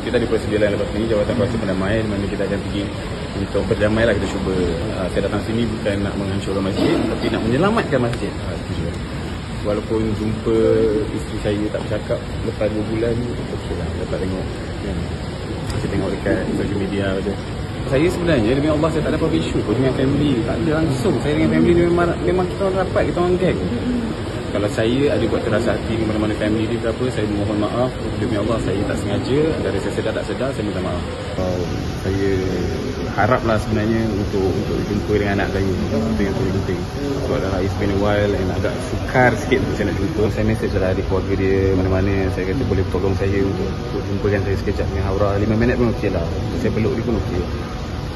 kita ada prosedur lain lepas ni, jawatan kuasa pendamaian, mana kita akan pergi untuk berdamai lah. Kita cuba, saya datang sini bukan nak menghancurkan masjid, tapi nak menyelamatkan masjid. Walaupun jumpa isteri saya tak bercakap lepas 2 bulan, okey lah, dapat tengok saya tengok dekat social media je. Saya sebenarnya demi Allah saya tak ada apa-apa isu pun dengan family, tak ada langsung. Saya dengan family ni memang kita orang rapat, kita orang geng. Kalau saya ada buat terasa hati di mana-mana family dia ke apa, saya mohon maaf. Demi Allah saya tak sengaja, dari saya sedar tak sedar, saya minta maaf. Saya haraplah sebenarnya untuk jumpa dengan anak saya. Itu yang paling penting. Sebab dah it's been a while and agak sukar sikit untuk saya nak jumpa. Saya message lah di keluarga dia mana-mana, saya kata boleh tolong saya untuk jumpakan saya sekejap dengan Haura. 5 minit pun okey lah. Saya peluk dia pun okey.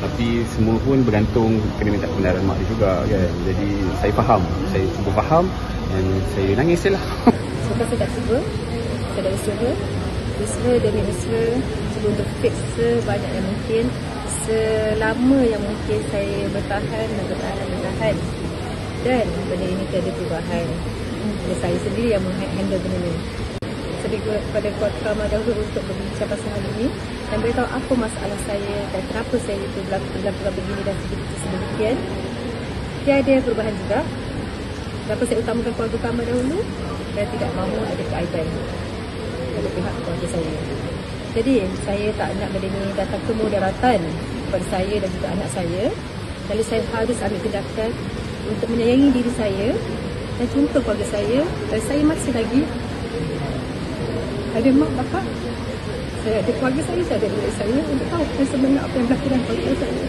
Tapi semua pun bergantung, kena minta kebenaran mak dia juga kan. Jadi saya faham, saya cuba faham dan saya nangis lah. Sebab saya tak cuba, saya dah usaha demi usaha, cuba untuk fix sebanyak yang mungkin, selama yang mungkin saya bertahan. Dan benda ini tiada perubahan. Saya sendiri yang menghandle benda ini. Saya kepada keluarga ramai dahulu untuk berbincang pasal hal ini dan beritahu apa masalah saya dan kenapa saya itu berlaku begini dan sedemikian. Tiada perubahan juga. Kenapa saya utamakan keluarga ramai dahulu dan tidak mahu ada keaiban pada pihak keluarga saya. Jadi saya tak nak benda ini datang ke mudaratan kepada saya dan juga anak saya. Jadi saya harus ambil tindakan untuk menyayangi diri saya dan contoh keluarga saya. Dan saya masih lagi ada mak bapak, saya ada keluarga saya ada diri saya untuk tahu sebenarnya apa yang berlaku dalam keluarga saya.